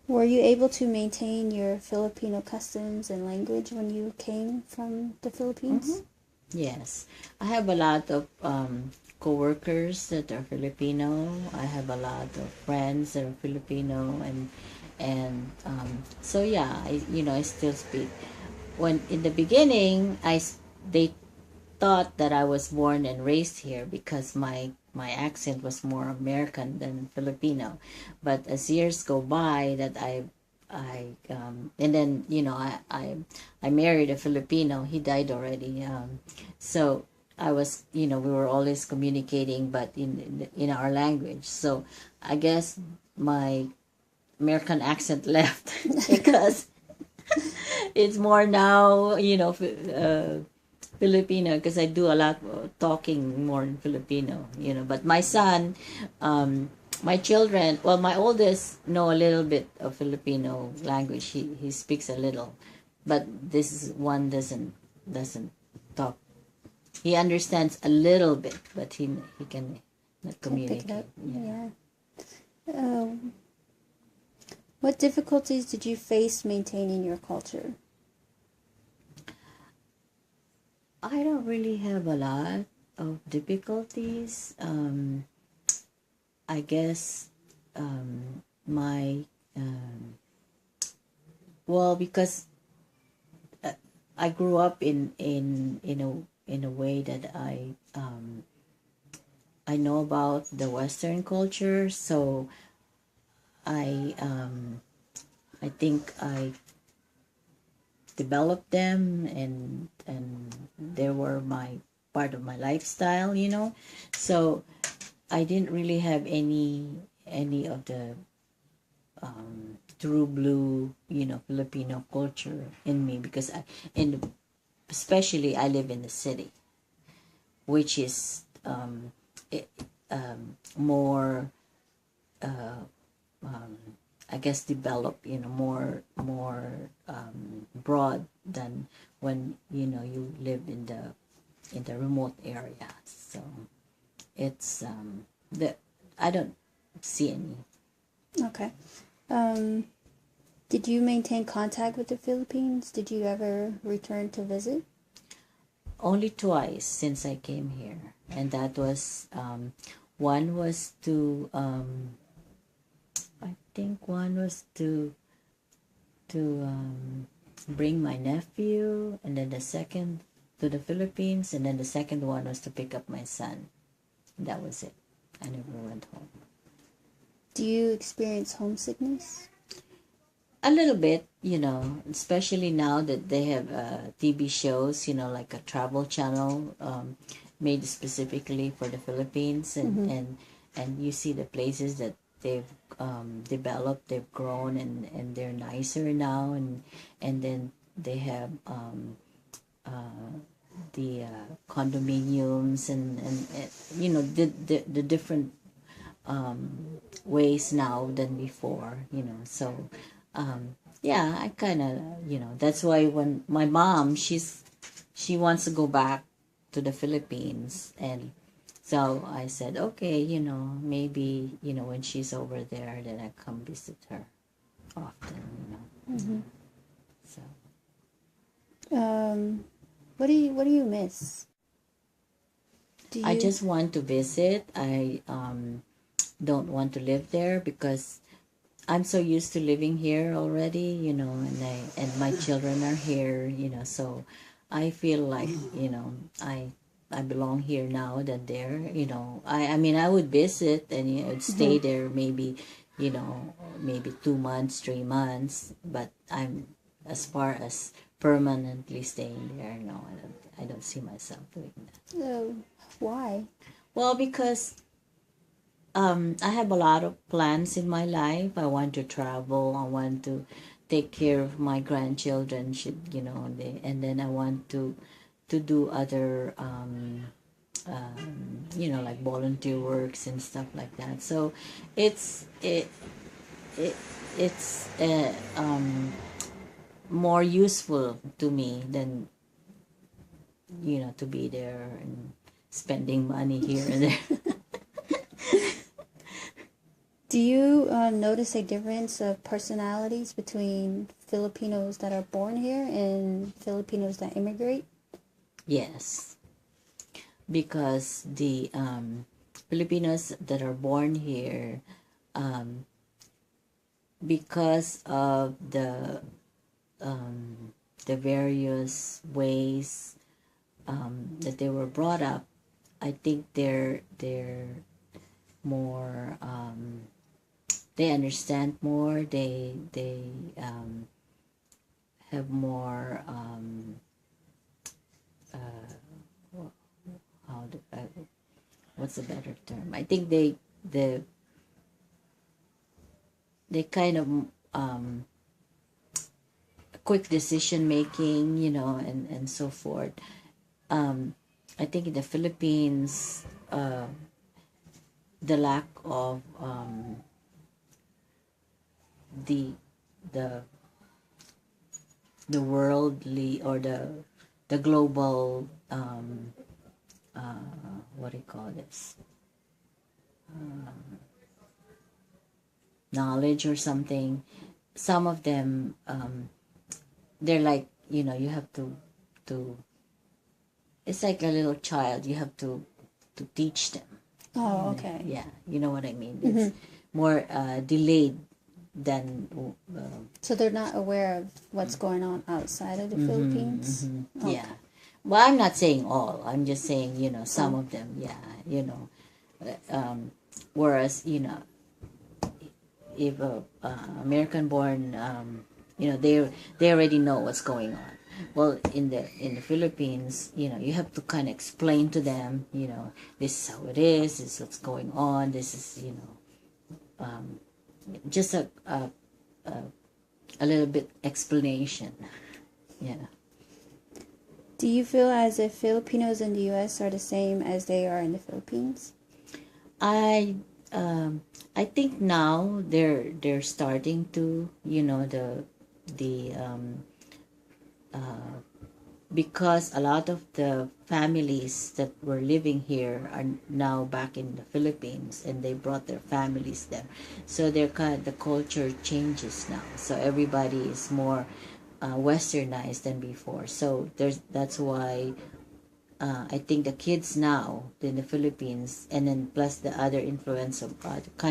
Were you able to maintain your Filipino customs and language when you came from the Philippines? Yes, I have a lot of co-workers that are Filipino. I have a lot of friends that are Filipino, and so yeah, I still speak. When in the beginning, they thought that I was born and raised here because my accent was more American than Filipino, but as years go by, that and then I married a Filipino. He died already. So I was, we were always communicating, but in our language. So I guess my American accent left because it's more now, Filipino, because I do a lot talking more in Filipino, But my son, my children, well, my oldest know a little bit of Filipino language. He speaks a little, but this one doesn't talk. He understands a little bit, but he can not Can't pick it communicate. up. Yeah. Um, what difficulties did you face maintaining your culture? I don't really have a lot of difficulties. I guess my well, because I grew up in a way that I know about the Western culture, so I I think I developed them, and they were my part of my lifestyle, So I didn't really have any of the true blue, Filipino culture in me because especially I live in the city, which is it, more, I guess, developed, more broad than when you live in the remote area. So it's the I don't see any. Okay. Um, did you maintain contact with the Philippines? Did you ever return to visit? Only twice since I came here, and that was one was to I think one was to bring my nephew, and then the second to the Philippines, and then the second one was to pick up my son. That was it. I never went home. Do you experience homesickness? A little bit, especially now that they have TV shows, like a travel channel made specifically for the Philippines, and you see the places that they've developed, they've grown, and they're nicer now, and then they have the condominiums, and the different ways now than before, so yeah, I kind of, that's why when my mom, she wants to go back to the Philippines, and so I said, okay, maybe, when she's over there, then I come visit her often, so What do you miss? Do I you? just want to visit. I don't want to live there because I'm so used to living here already, and my children are here, so I feel like, I belong here now than there, I mean, I would visit, and I'd stay there maybe, maybe 2 months, 3 months, but as far as permanently staying there, no, I don't see myself doing that. Why? Well, because I have a lot of plans in my life. I want to travel. I want to take care of my grandchildren. And then I want to do other, like volunteer works and stuff like that. So it's it it's more useful to me than to be there and spending money here and there. Do you notice a difference of personalities between Filipinos that are born here and Filipinos that immigrate? Yes, because the Filipinos that are born here, um, because of the various ways that they were brought up, I think they're more they understand more. They have more how do, what's a better term? I think they kind of quick decision making, and so forth. I think in the Philippines, the lack of the the the worldly or the global what do you call this, knowledge or something. Some of them, they're like, you have to it's like a little child. You have to teach them. Oh, okay. Yeah, you know what I mean. It's more delayed than So they're not aware of what's going on outside of the Philippines? Okay. yeah. Well, I'm not saying all. I'm just saying, some of them, yeah, whereas, if American born, they already know what's going on. Well, in the Philippines, you have to kind of explain to them, this is how it is, this is what's going on, this is, just a little bit explanation. Yeah. Do you feel as if Filipinos in the U.S. are the same as they are in the Philippines? I I think now they're starting to, the because a lot of the families that were living here are now back in the Philippines, and they brought their families there, so the culture changes now, so everybody is more westernized than before. So that's why I think the kids now in the Philippines, and then plus the other influence of other countries,